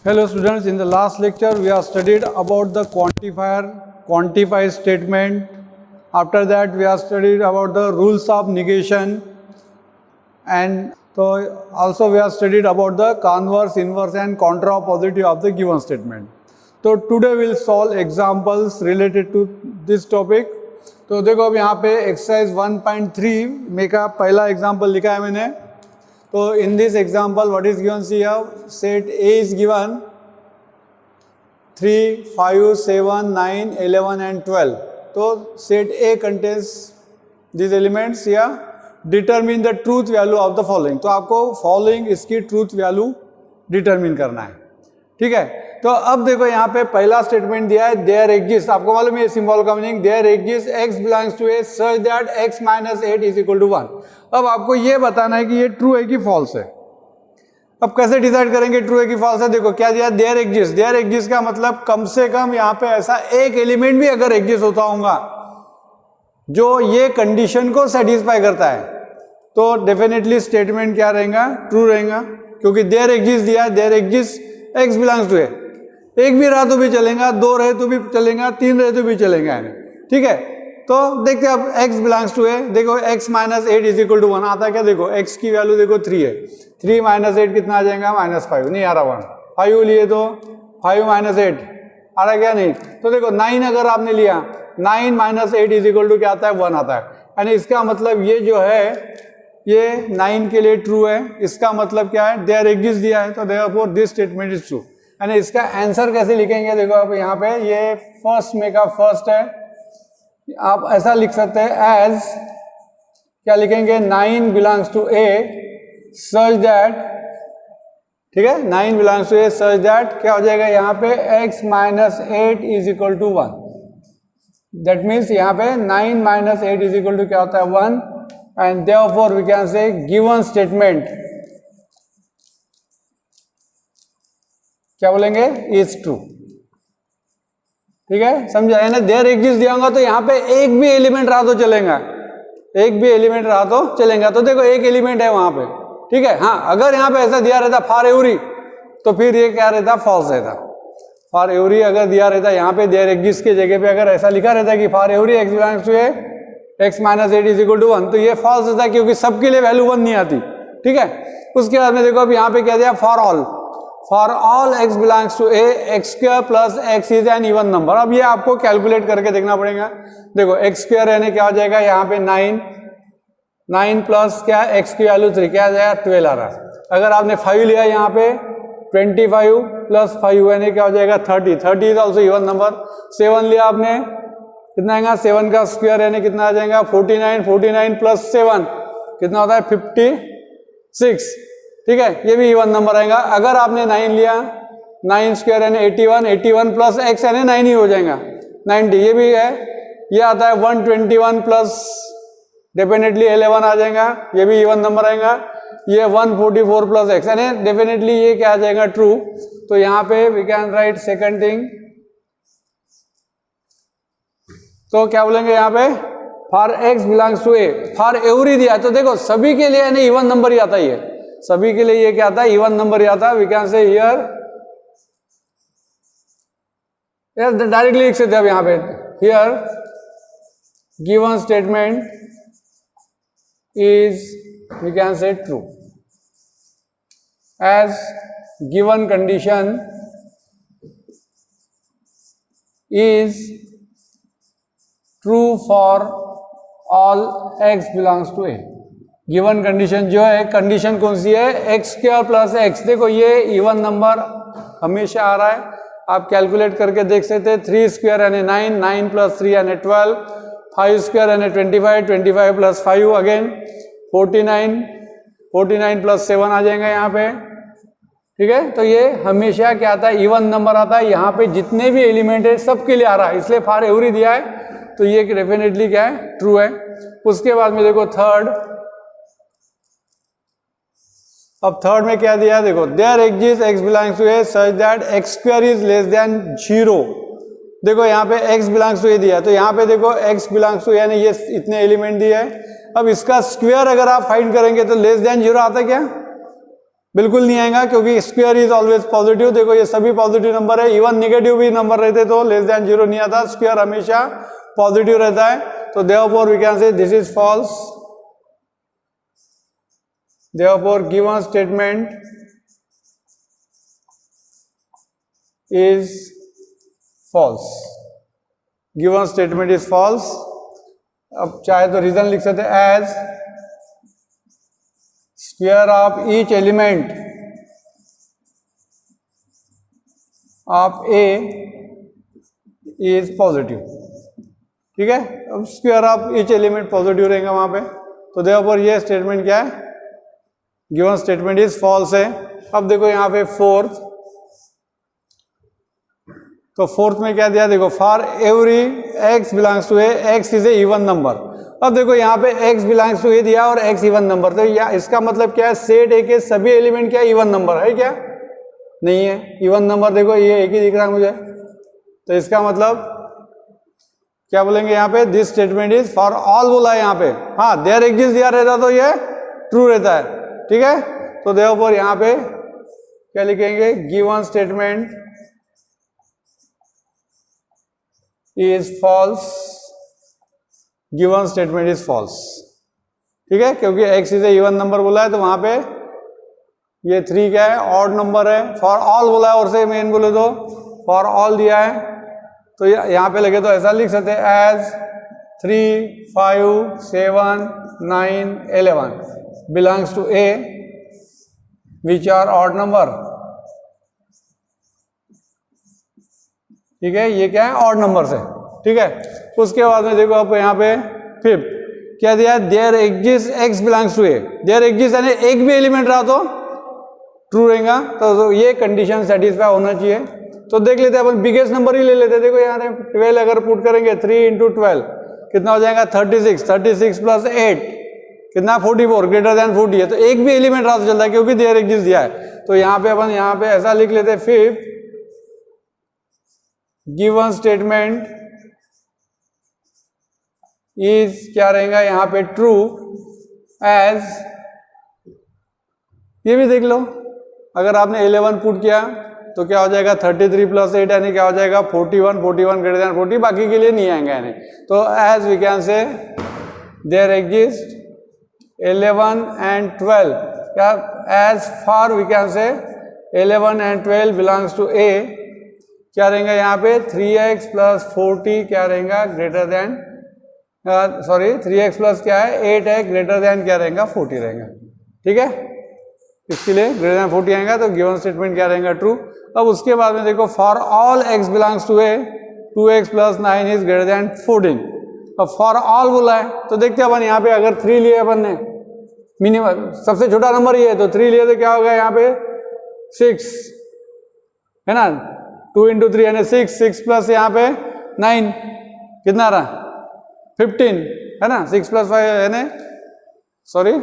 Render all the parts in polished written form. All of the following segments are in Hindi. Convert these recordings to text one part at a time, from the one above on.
Hello students, in the last lecture we have studied about the quantifier, quantify statement. After that we have studied about the rules of negation, and so also we have studied about the converse, inverse and contrapositive of the given statement. So today we will solve examples related to this topic. तो देखो अब यहाँ पे एक्सरसाइज 1.3 में का पहला एग्जाम्पल लिखा है मैंने. So in this example, what is given? See here, set A is given 3, 5, 7, 9, 11 and 12. So set A contains these elements here. Determine the truth value of the following. तो आपको following इसकी truth value determine करना है. ठीक है. तो अब देखो यहाँ पे पहला स्टेटमेंट दिया है देयर एग्जिस्ट. आपको मालूम है सिंबल का meaning there exist x belongs to a such that x minus 8 is equal to 1. अब आपको ये बताना है कि ये ट्रू है कि फॉल्स है. अब कैसे डिसाइड करेंगे ट्रू है कि फॉल्स है? देखो क्या दिया देयर एग्जिस्ट. देयर एग्जिस्ट का मतलब कम से कम यहाँ पे ऐसा एक एलिमेंट भी अगर एग्जिस्ट होता होगा जो ये कंडीशन को सेटिस्फाई करता है तो डेफिनेटली स्टेटमेंट क्या रहेगा? ट्रू रहेगा. क्योंकि देयर एग्जिस्ट दिया है, there exist x belongs to a. एक भी रहा तो भी चलेगा, दो रहे तो भी चलेगा, तीन रहे तो भी चलेगा. ठीक है. तो देखते हैं अब x बिलोंग्स टू a. देखो x minus 8 is equal to 1 आता है क्या? देखो x की वैल्यू देखो 3 है. 3 माइनस 8 कितना आ जाएगा? माइनस 5. नहीं आ रहा 1. 5 लिए तो 5 माइनस 8 आ रहा क्या? नहीं. तो देखो 9 अगर आपने लिया, 9 माइनस 8 इज इक्वल टू क्या आता है? 1 आता है. यानी इसका मतलब ये जो है ये 9 के लिए ट्रू है. इसका मतलब क्या है? देयर एग्जिस्ट दिया है तो therefore this statement is true. यानी इसका आंसर कैसे लिखेंगे? देखो आप यहाँ पे ये फर्स्ट में का फर्स्ट है, आप ऐसा लिख सकते हैं एज क्या लिखेंगे? 9 belongs to a such that. ठीक है. 9 belongs to a such that क्या हो जाएगा यहाँ पे? x minus 8 is equal to 1. That means यहाँ पे 9 माइनस 8 इज इक्वल टू क्या होता है? 1. And therefore we can say given statement क्या बोलेंगे? Is true. ठीक है. समझा है ना? देयर एग्जिस्ट दिया होगा तो यहाँ पे एक भी एलिमेंट रहा तो चलेगा, एक भी एलिमेंट रहा तो चलेगा. तो देखो एक एलिमेंट है वहां पे. ठीक है. हाँ, अगर यहाँ पे ऐसा दिया रहता फॉर एवरी तो फिर ये क्या रहता? फॉल्स रहता. फॉर एवरी अगर दिया रहता यहाँ पे देयर एग्जिस्ट की जगह पे अगर ऐसा लिखा रहता कि for every x belongs to a x minus 8 is equal to 1 तो ये फॉल्स रहता क्योंकि सबके लिए वैल्यू 1 नहीं आती. ठीक है. उसके बाद में देखो अब यहाँ पे क्या दिया? For all. For all x belongs to a x square plus x is an even number. अब ये आपको कैलकुलेट करके देखना पड़ेगा. देखो x स्क्वायर यानी क्या हो जाएगा यहाँ पे? 9 प्लस क्या? x की वैल्यू 3 क्या आ जाएगा? 12 आ रहा है. अगर आपने 5 लिया यहाँ पे 25 प्लस 5 यानी क्या हो जाएगा? 30 इज ऑल्सो इवन नंबर. 7 लिया आपने कितना आएगा? 7 का स्क्वायर यानी कितना आ जाएगा? 49 प्लस 7 कितना होता है? 56. ठीक है. ये भी इवन नंबर आएगा. अगर आपने 9 लिया 9 स्क्वायर यानी 81 प्लस x यानी 9 ही हो जाएगा 90. ये भी है. ये आता है 121 प्लस डेफिनेटली 11 आ जाएगा. ये भी इवन नंबर आएगा. ये 144 प्लस x यानी डेफिनेटली ये क्या आ जाएगा? ट्रू. तो यहाँ पे we can write second thing. तो क्या बोलेंगे यहाँ पे? For x belongs to a for every दिया तो देखो सभी के लिए यानी इवन नंबर ही आता है. ये सभी के लिए ये क्या आता है? इवन नंबर ही आता है. We can say here directly लिख सकते हैं अब यहाँ पे here given statement is we can say true as given condition is true for all x belongs to a. Given condition जो है, कंडीशन कौन सी है? x square plus x. देखो ये इवन नंबर हमेशा आ रहा है. आप कैलकुलेट करके देख सकते हैं. 3 स्क्वायर यानी 9 प्लस 3 यानी 12, 5 स्क्वायर यानी 25 प्लस 5 अगेन 49 प्लस 7 आ जाएगा यहाँ पे. ठीक है. तो ये हमेशा क्या आता है? इवन नंबर आता है. यहाँ पे जितने भी एलिमेंट है सबके लिए आ रहा है, इसलिए फॉर एवरी दिया है तो ये डेफिनेटली क्या है? ट्रू है. उसके बाद में देखो थर्ड. अब थर्ड में क्या दिया? देखो there exist x belongs to a such that x square is less than 0. देखो यहाँ पे x बिलोंग्स टू a दिया तो यहाँ पे देखो x बिलोंग्स टू यानी ये इतने एलिमेंट दिए है. अब इसका स्क्वायर अगर आप फाइंड करेंगे तो लेस देन 0 आता है क्या? बिल्कुल नहीं आएगा क्योंकि स्क्वायर इज ऑलवेज पॉजिटिव। देखो ये सभी पॉजिटिव नंबर है, इवन निगेटिव भी नंबर रहते तो लेस देन 0 नहीं आता, स्क्वायर हमेशा पॉजिटिव रहता है। तो therefore we can say this is false. Therefore given statement is false. Given statement is false. अब चाहे तो रीजन लिख सकते as square of each element of a is positive. ठीक है, अब square of each element positive रहेगा वहां पे। तो देयरफॉर ये स्टेटमेंट क्या है, गिवन स्टेटमेंट इज फॉल्स है। अब देखो यहाँ पे फोर्थ, तो फोर्थ में क्या दिया, देखो for every x belongs to a x is a even number. अब देखो यहाँ पे एक्स बिलोंग्स टू ए दिया और एक्स इवन नंबर, तो या इसका मतलब क्या है, सेट ए के सभी एलिमेंट क्या इवन नंबर है क्या, नहीं है। इवन नंबर देखो ये एक ही दिख रहा है मुझे, तो इसका मतलब क्या बोलेंगे यहाँ पे, this statement is for all बोला है यहाँ पे। हाँ, देयर एग्जिस्ट दिया रहता तो ये ट्रू रहता है। ठीक है, तो देयरफॉर यहाँ पे क्या लिखेंगे, given statement is false. Given statement is false. ठीक है, क्योंकि x is a even number बोला है तो वहां पे ये 3 क्या है, ऑड नंबर है। फॉर ऑल बोला है, और से मेन बोले तो फॉर ऑल दिया है, तो यहाँ पे लगे तो ऐसा लिख सकते हैं as 3, 5, 7, 9, 11 belongs to a which are odd number. ठीक है, ये क्या है, ऑड नंबर से। ठीक है, उसके बाद में देखो आप यहाँ पे फिफ्थ क्या दिया है, there exist x belongs to a. There exist यानी एक भी एलिमेंट रहा तो ट्रू रहेगा, तो ये कंडीशन सेटिस्फाई होना चाहिए। तो देख लेते हैं अपन, बिगेस्ट नंबर ही ले लेते हैं। देखो यहाँ 12 अगर पुट करेंगे, 3 × 12 कितना हो जाएगा, 36। 36 + 8 कितना, 44, ग्रेटर देन 40 है। तो एक भी एलिमेंट रहा तो चलता है क्योंकि देयर एग्जिस्ट दिया है। तो यहाँ पे अपन यहाँ पे ऐसा लिख लेते हैं, फिफ्थ गिवन स्टेटमेंट इज क्या रहेगा यहाँ पे, ट्रू एज, ये भी देख लो, अगर आपने 11 पुट किया तो क्या हो जाएगा, 33 + 8 यानी क्या हो जाएगा, 41। 41 ग्रेटर देन 40, बाकी के लिए नहीं आएंगे यानी। तो as we can say there exist 11 and 12, क्या एज फार वी कैन से 11 and 12 बिलोंग्स टू ए, क्या रहेगा यहाँ पे 3x + 40 क्या रहेगा, ग्रेटर देन, सॉरी 3x + क्या है 8 है, ग्रेटर देन क्या रहेगा 40 रहेगा। ठीक है, इसके लिए ग्रेटर देन 40 आएगा, तो गिवन स्टेटमेंट क्या रहेगा, ट्रू। अब उसके बाद में देखो for all x belongs to a 2x + 9 is greater than 14। अब फॉर ऑल बोला है तो देखते हैं अपन यहाँ पे, अगर 3 लिए अपन ने, मिनिमम सबसे छोटा नंबर ये है, तो 3 लिए तो क्या होगा यहाँ पे 6 है ना, 2 × 3 यानी 6, 6 + यहाँ पे 9 कितना रहा, 15 है ना, 6 + 5 यानी, सॉरी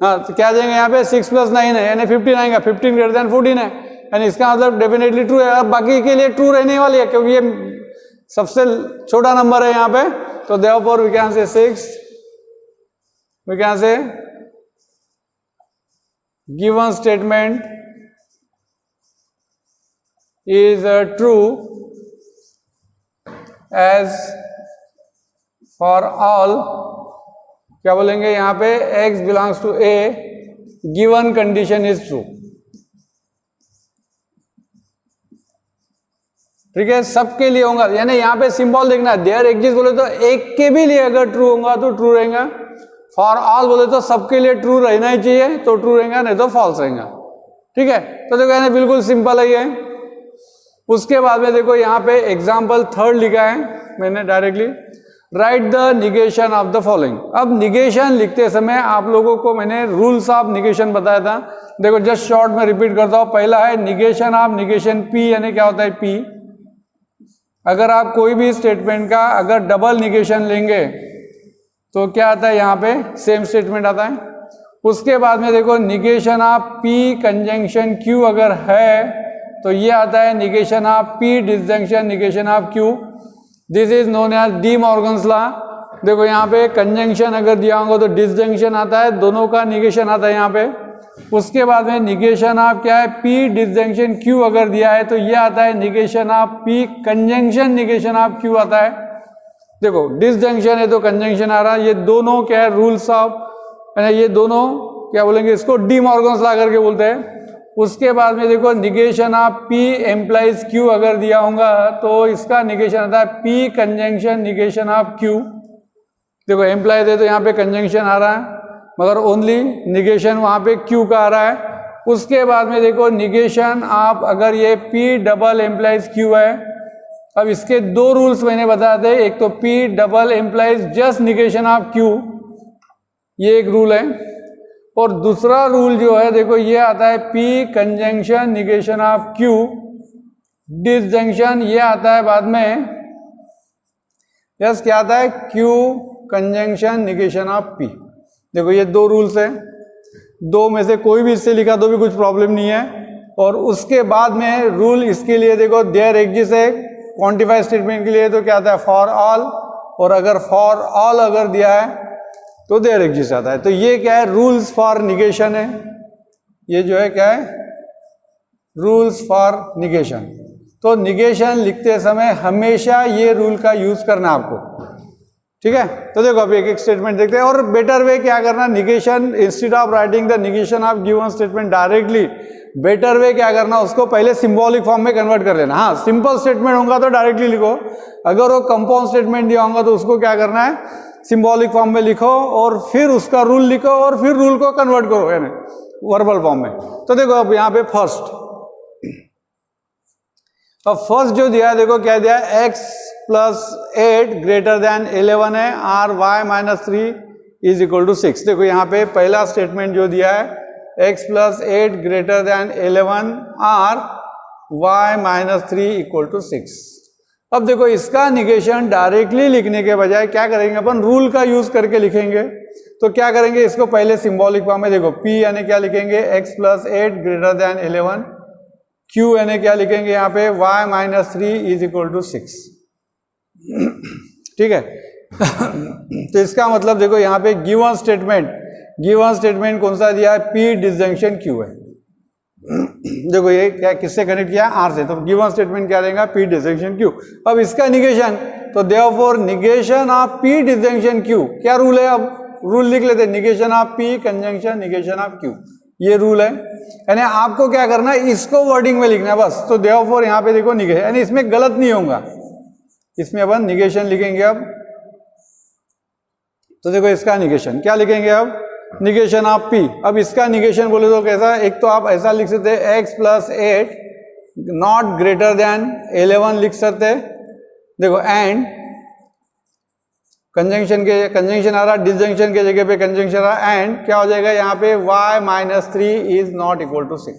हाँ, तो क्या जाएंगे यहाँ पे 6 + 9 है यानी 15 आएगा, 15 ग्रेटर देन 14 है, यानी इसका मतलब डेफिनेटली ट्रू है। अब बाकी के लिए ट्रू रहने वाली है क्योंकि ये सबसे छोटा नंबर है यहाँ पे। तो therefore we can say 6, we can say given statement is true as for all, क्या बोलेंगे यहाँ पे, x belongs to a given condition is true। ठीक है, सबके लिए होगा, यानी यहाँ पे सिंबल देखना है, देयर एग्जिस्ट बोले तो एक के भी लिए अगर ट्रू होगा तो ट्रू रहेगा, फॉर ऑल बोले तो सबके लिए ट्रू रहना ही चाहिए तो ट्रू रहेगा, नहीं तो फॉल्स रहेगा। ठीक है, तो देखो यानी बिल्कुल सिंपल है ये। उसके बाद में देखो यहाँ पे एग्जाम्पल 3 लिखा है मैंने directly, right the negation of the following. अब निगेशन लिखते समय आप लोगों को मैंने रूल्स ऑफ निगेशन बताया था, देखो जस्ट शॉर्ट में रिपीट करता हूँ। पहला है निगेशन ऑफ निगेशन पी, यानी क्या होता है पी, अगर आप कोई भी स्टेटमेंट का अगर डबल निगेशन लेंगे तो क्या आता है यहाँ पे, सेम स्टेटमेंट आता है। उसके बाद में देखो negation of P conjunction Q अगर है तो ये आता है negation of P disjunction negation of Q, this is known as De Morgan's law. देखो यहाँ पे कंजंक्शन अगर दिया होगा तो डिसजंक्शन आता है, दोनों का निगेशन आता है यहाँ पे। उसके बाद में निगेशन ऑफ क्या है, पी डिसजंक्शन क्यू अगर दिया है तो ये आता है negation of P conjunction negation of Q आता है। देखो डिसजंक्शन है तो कंजंक्शन आ रहा है, ये दोनों क्या है रूल्स ऑफ, ये दोनों क्या बोलेंगे इसको, डी मॉर्गन्स लॉ करके बोलते हैं। उसके बाद में देखो negation of P implies Q अगर दिया होगा तो इसका निगेशन आता है P conjunction negation of Q. देखो एम्प्लाइज है तो यहाँ पे कंजंक्शन आ रहा है मगर ओनली निगेशन वहाँ पे क्यू का आ रहा है। उसके बाद में देखो निगेशन ऑफ अगर ये पी डबल एम्प्लाइज क्यू है, अब इसके दो रूल्स मैंने बताए थे, एक तो P double implies just negation of Q, ये एक रूल है, और दूसरा रूल जो है देखो ये आता है P conjunction negation of Q disjunction, ये आता है बाद में, यस क्या आता है, Q conjunction negation of P. देखो ये दो रूल्स हैं, दो में से कोई भी इससे लिखा तो भी कुछ प्रॉब्लम नहीं है। और उसके बाद में रूल इसके लिए देखो देयर एग्जिस्ट है क्वांटिफाइड स्टेटमेंट के लिए तो क्या आता है फॉर ऑल, और अगर फॉर ऑल अगर दिया है तो देयर एग्जिस्ट आता है। तो ये क्या है, रूल्स फॉर निगेशन है, ये जो है क्या है, रूल्स फॉर निगेशन। तो निगेशन लिखते समय हमेशा ये रूल का यूज करना आपको, ठीक है। तो देखो अभी एक एक स्टेटमेंट देखते हैं, और बेटर वे क्या करना, negation instead of writing the negation of given statement directly, better way क्या करना, उसको पहले सिंबॉलिक फॉर्म में कन्वर्ट कर लेना। हाँ सिंपल स्टेटमेंट होगा तो डायरेक्टली लिखो, अगर वो कंपाउंड स्टेटमेंट दिया होगा तो उसको क्या करना है, सिंबॉलिक फॉर्म में लिखो और फिर उसका रूल लिखो और फिर रूल को कन्वर्ट करो यानी वर्बल फॉर्म में। तो देखो अब यहाँ पे फर्स्ट, अब फर्स्ट जो दिया है देखो क्या दिया है, x प्लस 8 ग्रेटर देन 11 है, or y minus 3 is equal to 6। देखो यहाँ पे पहला स्टेटमेंट जो दिया है x plus 8 greater than 11 or y minus 3 equal to 6। अब देखो इसका निगेशन डायरेक्टली लिखने के बजाय क्या करेंगे अपन, रूल का यूज करके लिखेंगे। तो क्या करेंगे, इसको पहले सिंबॉलिक फॉर्म में देखो p यानी क्या लिखेंगे, x plus 8 greater than 11, q यानी क्या लिखेंगे यहाँ पे y minus 3 is equal to 6, ठीक है। तो इसका मतलब देखो यहाँ पे गिवन स्टेटमेंट कौन सा दिया है, p डिसजंक्शन q है। देखो ये क्या किससे कनेक्ट किया, r से, तो गिवन स्टेटमेंट क्या रहेगा, p डिसजंक्शन q। अब इसका निगेशन, तो therefore negation of p disjunction q, क्या रूल है, अब रूल लिख लेते हैं, negation of p conjunction negation of q, ये रूल है। यानी आपको क्या करना है, इसको वर्डिंग में लिखना है बस। तो देयरफॉर यहाँ पे देखो निगेशन, यानी इसमें गलत नहीं होगा, इसमें अपन निगेशन लिखेंगे अब। तो देखो इसका निगेशन क्या लिखेंगे अब, निगेशन ऑफ p। अब इसका निगेशन बोले तो कैसा, एक तो आप ऐसा लिख सकते हैं x plus 8 not greater than 11 लिख सकते हैं। देखो एंड कंजंक्शन आ रहा, डिसजंक्शन के जगह पे कंजंक्शन आ रहा, एंड क्या हो जाएगा यहाँ पे y minus 3 is not equal to 6।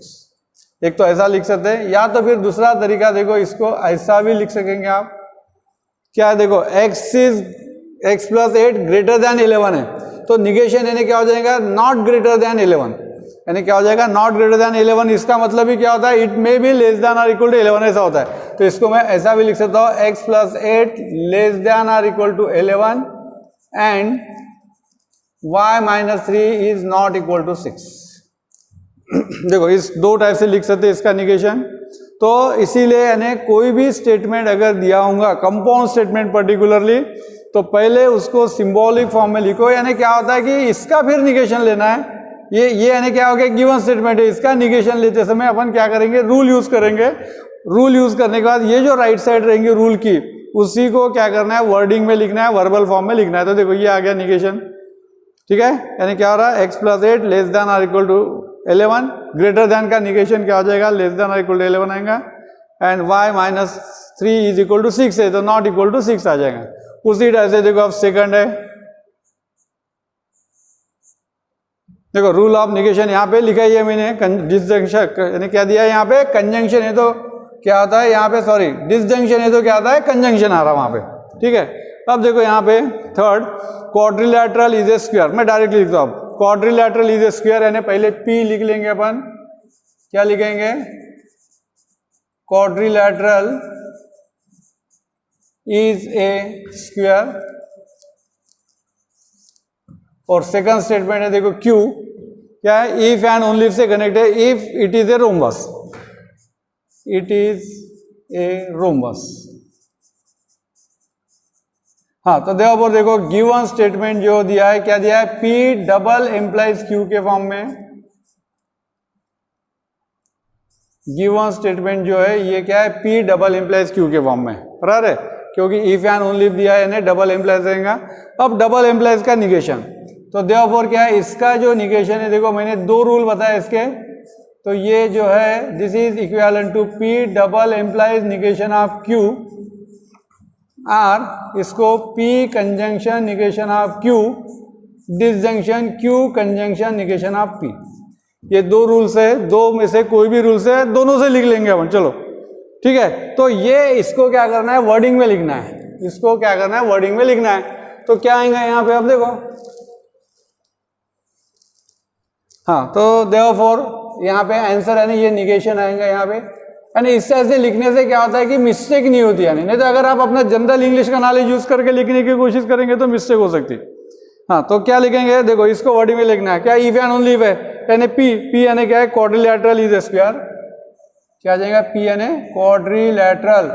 एक तो ऐसा लिख सकते हैं, या तो फिर दूसरा तरीका देखो इसको ऐसा भी लिख सकेंगे आप, क्या देखो x प्लस 8 ग्रेटर देन 11 है, तो निगेशन यानी क्या हो जाएगा, नॉट ग्रेटर देन 11, यानी क्या हो जाएगा, नॉट ग्रेटर देन 11। इसका मतलब ही क्या होता है, it may be less than और इक्वल टू 11 ऐसा होता है। तो इसको मैं ऐसा भी लिख सकता हूँ, x प्लस 8 लेस देन और equal to 11 and y minus 3 is not equal to 6। देखो इस दो टाइप से लिख सकते हैं इसका निगेशन। तो इसीलिए यानी कोई भी स्टेटमेंट अगर दिया होगा, कंपाउंड स्टेटमेंट पर्टिकुलरली, तो पहले उसको सिंबॉलिक फॉर्म में लिखो। यानी क्या होता है कि इसका फिर निगेशन लेना है, ये यानी क्या हो गया, गिवन स्टेटमेंट है, इसका निगेशन लेते समय अपन क्या करेंगे, रूल यूज करेंगे। रूल यूज करने के बाद ये जो राइट साइड रहेंगे रूल की, उसी को क्या करना है, वर्डिंग में लिखना है, वर्बल फॉर्म में लिखना है। तो देखो ये आ गया निगेशन, ठीक है। यानी क्या हो रहा है, x प्लस 8 लेस देन और इक्वल टू 11, ग्रेटर देन का निगेशन क्या हो जाएगा, लेस देन और इक्वल टू 11 आएगा, and y minus 3 is equal to 6 है, तो नॉट इक्वल टू 6 आ जाएगा। उसी टाइप से देखो अब सेकंड है, देखो रूल ऑफ निगेशन यहाँ पे लिखा ही है मैंने, डिसजंक्शन यानी क्या दिया है यहाँ पे, कंजंक्शन है तो क्या आता है यहाँ पे, सॉरी डिसजंक्शन है तो क्या आता है, कंजंक्शन आ रहा वहां पे, ठीक है। अब देखो यहाँ पे third, quadrilateral is a square, मैं डायरेक्टली लिखता हूँ, क्वाड्रिलैटरल इज ए स्क्वायर, यानी पहले p लिख लेंगे अपन, क्या लिखेंगे, क्वाड्रिलैटरल इज ए स्क्वायर, और सेकंड स्टेटमेंट है देखो q, क्या है, if and only say connect है, if it is a rhombus, it is a rhombus. हाँ, तो देखो गिवन स्टेटमेंट जो दिया है, क्या दिया है, P डबल एम्प्लाइज Q के फॉर्म में। गिवन स्टेटमेंट जो है ये क्या है, P डबल एम्प्लाइज Q के फॉर्म में, बराबर है, क्योंकि इफ एंड ओनली दिया है, यानी डबल एम्प्लाइज रहेगा। अब डबल एम्प्लाइज का निगेशन, तो देयरफॉर क्या है, इसका जो निगेशन है, देखो मैंने दो रूल बताया इसके, तो ये जो है this is equivalent to P double implies negation of Q, or इसको P conjunction negation of Q disjunction Q conjunction negation of P। ये दो रूल्स है, दो में से कोई भी रूल्स है, दोनों से लिख लेंगे अपन, चलो ठीक है। तो ये इसको क्या करना है, वर्डिंग में लिखना है, इसको क्या करना है, वर्डिंग में लिखना है। तो क्या आएगा यहाँ पे, अब देखो, हाँ, तो देयरफॉर यहाँ पे आंसर है ना, ये निगेशन आएगा यहाँ पे, यानी इस तरह से लिखने से क्या होता है कि मिस्टेक नहीं होती, यानी नहीं तो अगर आप अपना जनरल इंग्लिश का नॉलेज यूज करके लिखने की कोशिश करेंगे तो मिस्टेक हो सकती है। हाँ, तो क्या लिखेंगे, देखो इसको वर्डिंग में लिखना है, क्या इफ एंड ओनली इफ है, यानी P यानी क्या है, क्वाड्रिलैटरल इज स्क्वायर, क्या आ जाएगा, P यानी क्वाड्रिलैटरल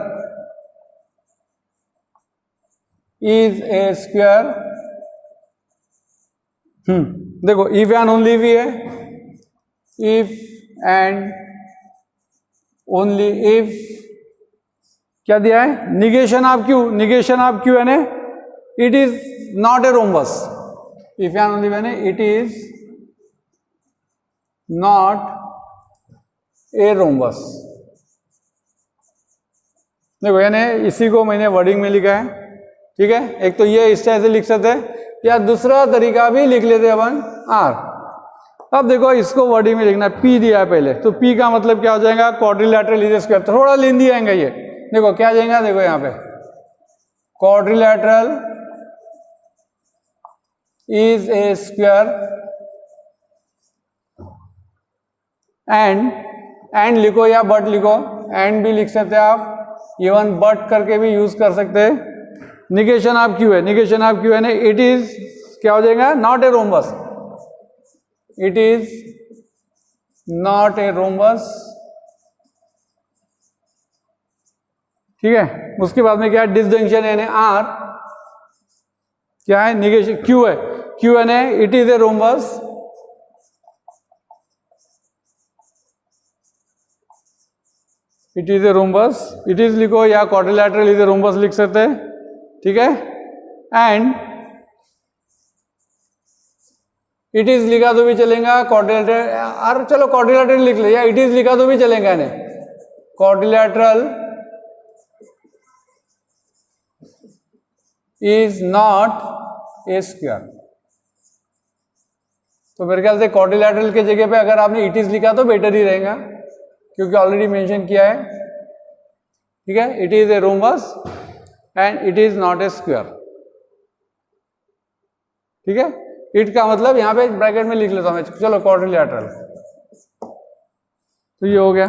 इज ए स्क्वायर। देखो इफ एंड ओनली भी है, इफ एंड ओनली इफ क्या दिया है, negation of Q, negation of Q यानी it is not a rhombus, if and only यानी it is not a rhombus. देखो यानी इसी को मैंने वर्डिंग में लिखा है, ठीक है। एक तो ये इस तरह से लिख सकते हैं, या दूसरा तरीका भी लिख लेते अपन R। अब देखो इसको वर्डिंग में लिखना है, P दिया है पहले, तो P का मतलब क्या हो जाएगा, क्वाड्रिलैटरल इज स्क्वायर, थोड़ा लेंदी आएगा ये, देखो क्या आ जाएगा, देखो यहाँ पे quadrilateral is a square and लिखो या बट लिखो, एंड भी लिख सकते हैं आप, इवन बट करके भी यूज कर सकते हैं। निगेशन ऑफ Q है, निगेशन ऑफ Q है ना, इट इज क्या हो जाएगा, not a rhombus, it is not a rhombus, ठीक है। उसके बाद में क्या है, डिसजंक्शन यानी R, क्या है, निगेशन Q है, Q यानी it is a rhombus, it is a rhombus, it is लिखो या क्वाड्रिलैटरल इज ए रोम्बस लिख सकते हैं, ठीक है। एंड इट इज लिखा तो भी चलेगा, क्वाड्रिलैटरल, और चलो क्वाड्रिलैटरल लिख ले, या इट इज लिखा तो भी चलेगा, नहीं, quadrilateral is not A square. तो मेरे ख्याल से क्वाड्रिलैटरल के जगह पे अगर आपने इट इज लिखा तो बेटर ही रहेगा, क्योंकि ऑलरेडी मेंशन किया है, ठीक है। It is a rhombus and it is not A square, ठीक है। इट का मतलब यहाँ पे ब्रैकेट में लिख लेता हूँ मैं, चलो क्वाड्रिलैटरल, तो ये हो गया।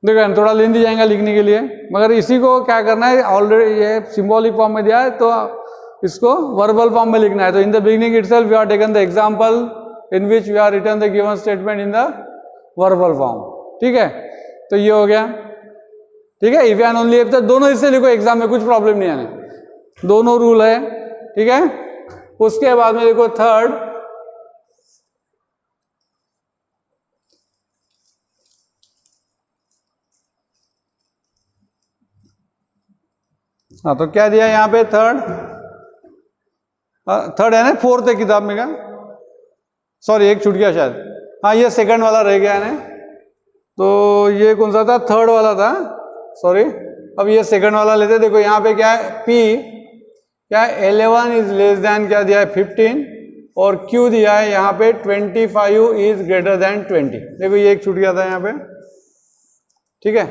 देखो थोड़ा लेंदी जाएगा लिखने के लिए, मगर इसी को क्या करना है, ऑलरेडी ये सिंबॉलिक फॉर्म में दिया है, तो इसको वर्बल फॉर्म में लिखना है। तो in the beginning itself we are taken the example in which we are written the given statement in the verbal form, ठीक है। तो ये हो गया, ठीक है। इफ एंड ओनली इफ, दोनों इससे लिखो, एग्जाम में कुछ प्रॉब्लम नहीं आने, दोनों रूल है, ठीक है। उसके बाद में देखो थर्ड, हाँ, तो क्या दिया यहाँ पे, थर्ड है ना, फोर्थ है किताब में का, सॉरी एक छूट गया शायद, हाँ ये सेकंड वाला रह गया है, तो ये कौन सा था, थर्ड वाला था, सॉरी। अब ये सेकंड वाला लेते, देखो यहाँ पे क्या है, P क्या है, 11 इज लेस देन क्या दिया है, 15, और Q दिया है यहाँ पे 25 इज ग्रेटर देन 20। देखो ये एक छूट गया था यहाँ पे, ठीक है।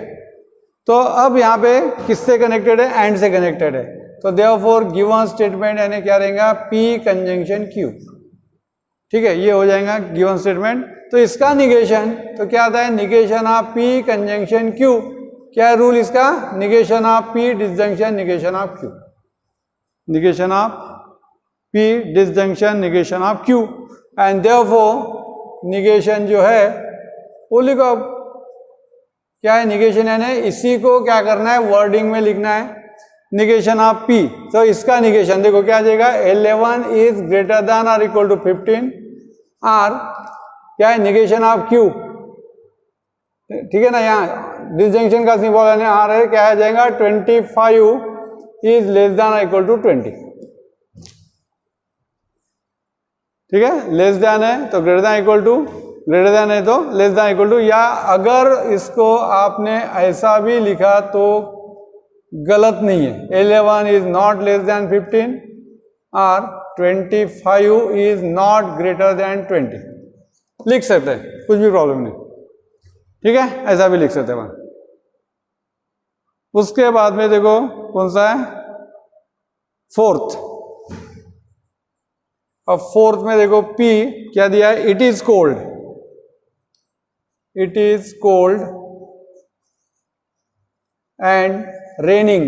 तो अब यहाँ पे किससे कनेक्टेड है, एंड से कनेक्टेड है, तो देयरफॉर गिवन स्टेटमेंट यानी क्या रहेगा, P कंजंक्शन Q, ठीक है। ये हो जाएगा गिवन स्टेटमेंट। तो इसका निगेशन तो क्या आता है, negation of P conjunction Q, क्या है रूल इसका, negation of P disjunction negation of Q, negation of P disjunction negation of Q, and therefore negation जो है वो लिखो। अब क्या है निगेशन, यानी इसी को क्या करना है, वर्डिंग में लिखना है। निगेशन ऑफ P, तो इसका निगेशन देखो क्या आ जाएगा, 11 इज ग्रेटर देन और इक्वल टू 15। आर क्या है निगेशन ऑफ Q, ठीक है ना, यहाँ डिसजंक्शन का सिंबल यानी आर है, क्या आ जाएगा 25 इज लेस देन और इक्वल टू 20। ठीक है, लेस देन है तो greater than equal to, greater than है तो लेस देन इक्वल टू, या अगर इसको आपने ऐसा भी लिखा तो गलत नहीं है, 11 इज नॉट लेस देन 15 और 25 इज नॉट ग्रेटर देन 20, लिख सकते हैं, कुछ भी प्रॉब्लम नहीं। ठीक है, ऐसा भी लिख सकते हैं। उसके बाद में देखो कौन सा है, फोर्थ। अब फोर्थ में देखो P क्या दिया है, it is cold, it is cold and raining,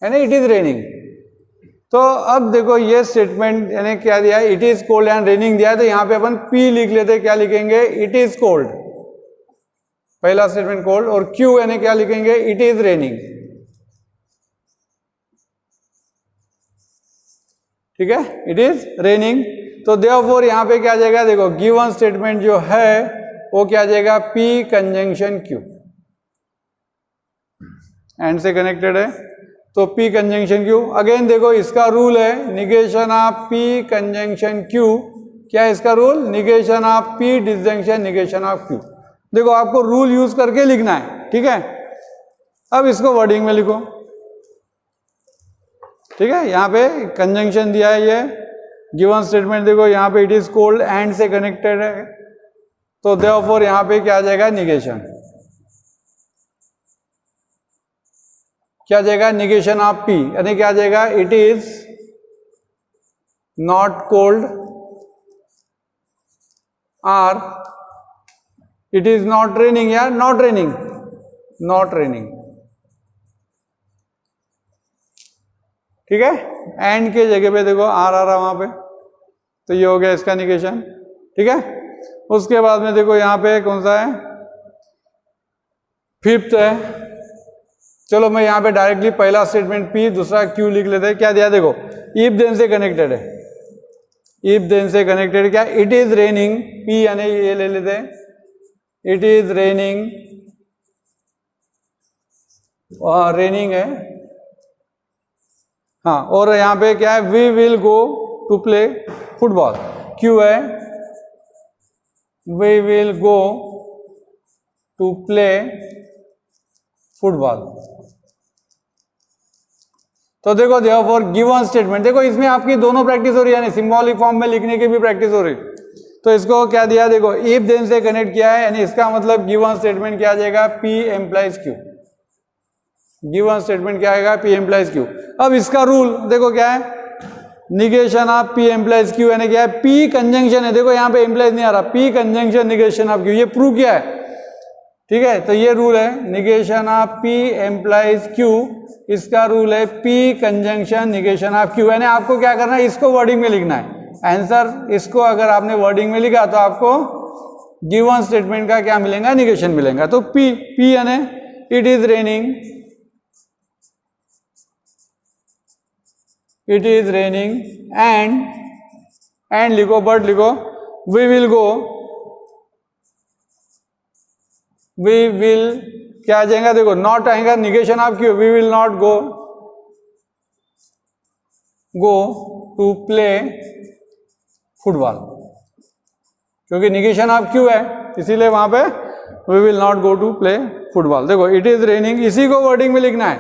यानी इट इज रेनिंग। तो अब देखो ये स्टेटमेंट यानी क्या दिया है, it is cold and raining दिया है, तो यहां पे अपन P लिख लेते, क्या लिखेंगे, इट इज कोल्ड, पहला स्टेटमेंट कोल्ड, और Q यानी क्या लिखेंगे, इट इज रेनिंग। ठीक है, इट इज रेनिंग। तो देयरफॉर यहां पे क्या आ जाएगा, देखो गिवन स्टेटमेंट जो है वो क्या आ जाएगा, P कंजंक्शन Q, एंड से कनेक्टेड है तो P कंजंक्शन Q। अगेन देखो इसका रूल है negation of P conjunction Q, क्या है इसका rule, negation of P disjunction negation of Q। देखो आपको रूल यूज करके लिखना है। ठीक है, अब इसको वर्डिंग में लिखो। ठीक है, यहाँ पे कंजंक्शन दिया है, ये गिवन स्टेटमेंट देखो यहाँ पे इट इज कोल्ड एंड से कनेक्टेड है, तो देयरफॉर यहाँ पे क्या आ जाएगा, निगेशन, क्या आ जाएगा, निगेशन ऑफ P, यानी क्या आ जाएगा, इट इज नॉट कोल्ड और इट इज नॉट रेनिंग, या नॉट रेनिंग, नॉट रेनिंग। ठीक है, एंड के जगह पे देखो आर आ रहा वहां पे, तो ये हो गया इसका निगेशन। ठीक है, उसके बाद में देखो यहाँ पे कौन सा है, फिफ्थ है। चलो मैं यहाँ पे डायरेक्टली पहला स्टेटमेंट P, दूसरा Q लिख लेते हैं। क्या दिया देखो, इफ देन से कनेक्टेड है, इफ देन से कनेक्टेड, क्या इट इज रेनिंग, P यानी ये ले लेते हैं, इट इज रेनिंग, रेनिंग है, हाँ, और यहाँ पे क्या है, we will go to play football, Q है, we will go to play football. तो देखो देयरफॉर गिवन स्टेटमेंट, देखो इसमें आपकी दोनों प्रैक्टिस हो रही है, यानी सिंबॉलिक फॉर्म में लिखने की भी प्रैक्टिस हो रही। तो इसको क्या दिया, देखो इफ देन से कनेक्ट किया है, यानी इसका मतलब गिवन स्टेटमेंट क्या आ जाएगा, P implies Q, given statement क्या आएगा, P एम्प्लाइज Q। अब इसका रूल देखो क्या है, negation of P implies Q, यानी क्या है, P कंजंक्शन है, देखो यहाँ पे एम्प्लाइज नहीं आ रहा, P conjunction negation of Q, ये प्रूव किया है। ठीक है, तो ये रूल है negation of P implies Q, इसका रूल है P conjunction negation of Q, यानी आपको क्या करना है, इसको वर्डिंग में लिखना है आंसर। इसको अगर आपने वर्डिंग में लिखा तो आपको गिवन स्टेटमेंट का क्या मिलेगा, निगेशन मिलेगा। तो P यानी it is raining, it is raining and लिखो, बट लिखो we will go, we will क्या आ जाएगा, देखो नॉट आएगा, negation of Q, we will not go to play football, क्योंकि निगेशन ऑफ Q है, इसीलिए वहां पे we will not go to play football. देखो इट इज रेनिंग, इसी को वर्डिंग में लिखना है,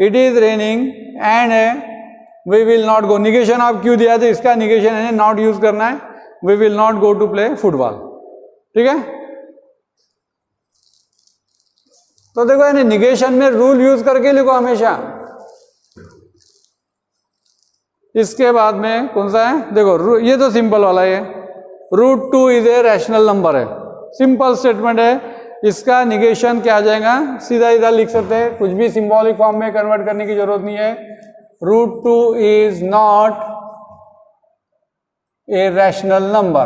it is raining and we will not go, negation of Q दिया तो इसका निगेशन है नॉट यूज करना है, we will not go to play football. ठीक है, तो देखो यानी निगेशन में रूल यूज करके लिखो हमेशा। इसके बाद में कौन सा है, देखो ये तो सिंपल वाला है, √2 इज ए रैशनल नंबर है, सिंपल स्टेटमेंट है, इसका निगेशन क्या आ जाएगा, सीधा इधर लिख सकते हैं, कुछ भी सिंबॉलिक फॉर्म में कन्वर्ट करने की जरूरत नहीं है। √2 is not a rational number,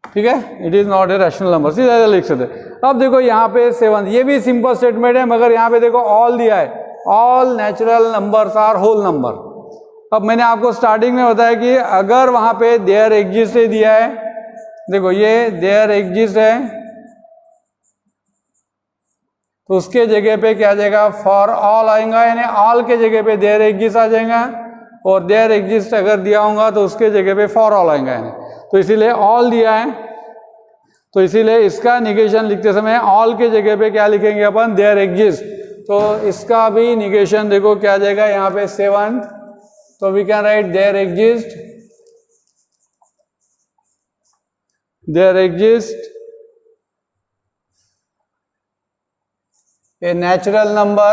ठीक है, it is not a rational number, सीधा लिख सकते। अब देखो यहाँ पे 7, ये भी सिंपल स्टेटमेंट है, मगर यहाँ पे देखो ऑल दिया है, all natural numbers are whole number. अब मैंने आपको स्टार्टिंग में बताया कि अगर वहां पे देयर एग्जिस्ट दिया है, देखो ये देयर एग्जिस्ट है, तो उसके जगह पे क्या आ जाएगा, फॉर ऑल आएगा, यानी ऑल के जगह पे देयर एग्जिस्ट आ जाएगा, और देयर एग्जिस्ट अगर दिया होगा तो उसके जगह पे फॉर ऑल आएगा, यानी तो इसीलिए ऑल दिया है, तो इसीलिए इसका निगेशन लिखते समय ऑल के जगह पे क्या लिखेंगे अपन, देयर एग्जिस्ट। तो इसका भी निगेशन देखो क्या आ जाएगा यहाँ पे 7, तो we can write there exist a natural number,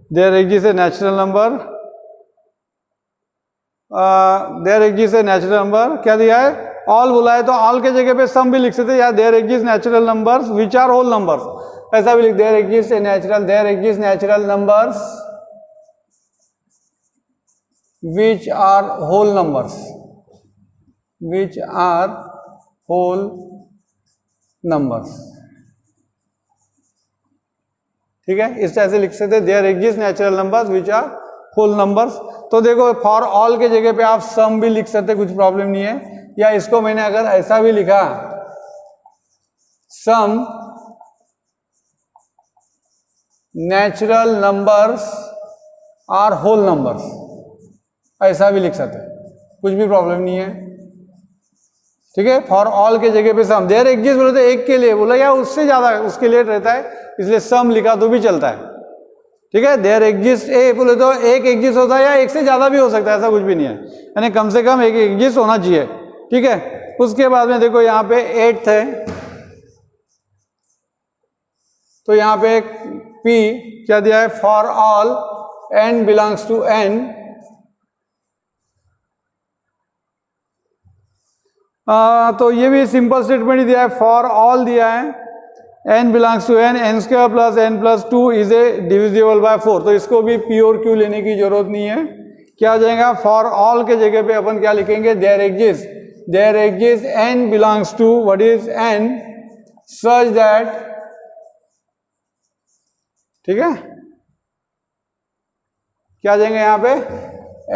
there exists a natural number, there exists a natural number, क्या दिया है, ऑल बोला है, तो ऑल के जगह पे सम भी लिख सकते हैं, या there exist natural numbers which are whole numbers, ऐसा भी लिख, there exist natural numbers which are whole numbers, which are whole numbers, ठीक है, इस तरह से लिख सकते हैं, there exist natural numbers which are whole numbers. तो देखो फॉर ऑल के जगह पे आप सम भी लिख सकते, कुछ प्रॉब्लम नहीं है, या इसको मैंने अगर ऐसा भी लिखा, some natural numbers are whole numbers, ऐसा भी लिख सकते, कुछ भी प्रॉब्लम नहीं है, ठीक है। फॉर ऑल के जगह पे सम, देयर एग्जिस्ट बोले तो एक के लिए बोला, या उससे ज्यादा उसके लिए रहता है, इसलिए सम लिखा तो भी चलता है, ठीक है। देयर एग्जिस्ट ए बोले तो एक एग्जिस्ट होता है, या एक से ज्यादा भी हो सकता है, ऐसा कुछ भी नहीं है, यानी कम से कम एक एग्जिस्ट होना चाहिए, ठीक है। उसके बाद में देखो यहाँ पे 8th है, तो यहाँ पे P क्या दिया है, for all n belongs to n, तो ये भी सिंपल स्टेटमेंट ही दिया है, फॉर ऑल दिया है, n belongs to n, n square plus n plus 2 is a divisible by 4, तो इसको भी P और Q लेने की जरूरत नहीं है, क्या आ जाएगा, फॉर ऑल के जगह पे अपन क्या लिखेंगे, there exist n belongs to what is n such that, ठीक है, क्या आ जाएंगे यहाँ पे,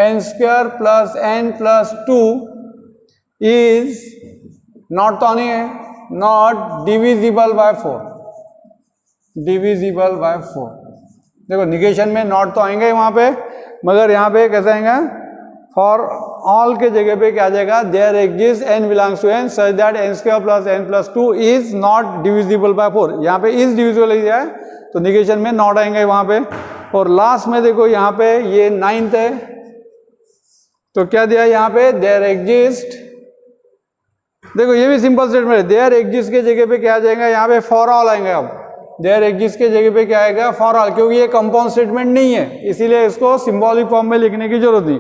n square plus n plus 2 is not, तो नहीं है, not divisible by 4, divisible by 4, देखो निगेशन में नॉट तो आएंगे वहां पे, मगर यहाँ पे कैसे आएगा, फॉर ऑल के जगह पे क्या आ जाएगा, there exist n belongs to n such that n square plus n plus 2 is not divisible by 4, यहाँ पे इज डिविजिबल दिया है, तो निगेशन में नॉट आएंगे वहां पे। और लास्ट में देखो यहाँ पे ये 9th है, तो क्या दिया यहाँ पे, देयर एग्जिस्ट, देखो ये भी सिंपल स्टेटमेंट है, देयर एग्जिस्ट के जगह पे क्या आ जाएगा, यहाँ पे फॉर ऑल आएंगे, अब देयर एग्जिस्ट के जगह पे क्या आएगा, फॉर ऑल, क्योंकि ये कंपाउंड स्टेटमेंट नहीं है, इसीलिए इसको सिंबॉलिक फॉर्म में लिखने की जरूरत नहीं।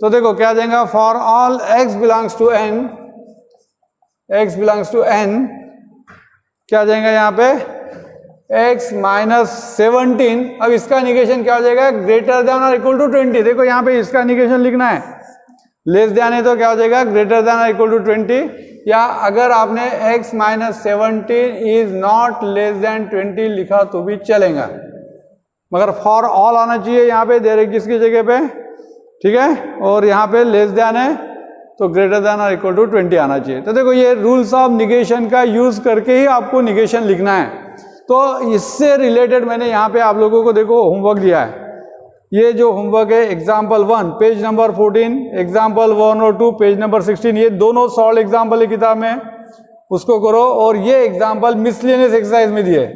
तो देखो क्या आ जाएगा, for all x belongs to n, क्या आ जाएगा यहाँ पे, x माइनस 17, अब इसका निगेशन क्या हो जाएगा, ग्रेटर देन और इक्वल टू 20, देखो यहाँ पे इसका निगेशन लिखना है, लेस देन है तो क्या हो जाएगा, ग्रेटर देन और इक्वल टू 20, या अगर आपने x minus 17 is not less than 20 लिखा तो भी चलेगा, मगर फॉर ऑल आना चाहिए यहाँ पे देयर एग्जिस्ट की जगह पे, ठीक है, और यहाँ पे लेस देन है तो ग्रेटर देन और इक्वल टू 20 आना चाहिए। तो देखो ये रूल्स ऑफ निगेशन का यूज करके ही आपको निगेशन लिखना है। तो इससे रिलेटेड मैंने यहाँ पे आप लोगों को देखो होमवर्क दिया है, ये जो होमवर्क है एग्जाम्पल 1 पेज नंबर 14, एग्जाम्पल 1 और 2 पेज नंबर 16, ये दोनों सॉल्व एग्जाम्पल है किताब में, उसको करो। और ये एग्जाम्पल मिसलेनियस एक्सरसाइज में दिए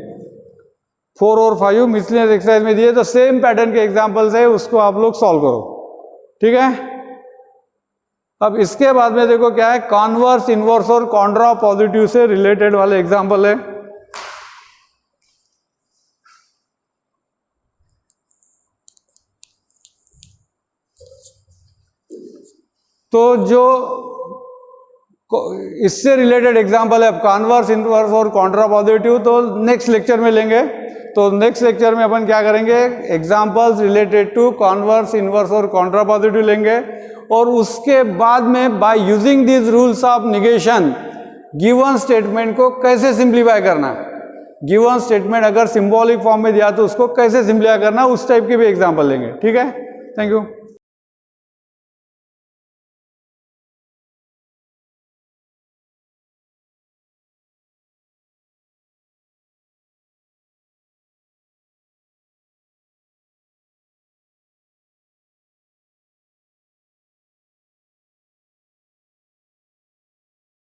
4 और 5 मिसलेनियस एक्सरसाइज में दिए, तो सेम पैटर्न के एग्जाम्पल्स है, उसको आप लोग सॉल्व करो, ठीक है। अब इसके बाद में देखो क्या है, कॉन्वर्स, इनवर्स और कॉन्ट्रा पॉजिटिव से रिलेटेड वाले एग्जाम्पल है। तो जो इससे रिलेटेड एग्जाम्पल है कॉन्वर्स, इनवर्स और कॉन्ट्रा पॉजिटिव, तो नेक्स्ट लेक्चर में लेंगे। तो नेक्स्ट लेक्चर में अपन क्या करेंगे, examples related to converse, inverse और कॉन्ट्रापॉजिटिव लेंगे, और उसके बाद में by using these rules of negation given statement को कैसे सिंप्लीफाई करना, गिवन स्टेटमेंट अगर सिंबॉलिक फॉर्म में दिया तो उसको कैसे सिंप्लीफाई करना, उस टाइप के भी एग्जाम्पल लेंगे। ठीक है, थैंक यू।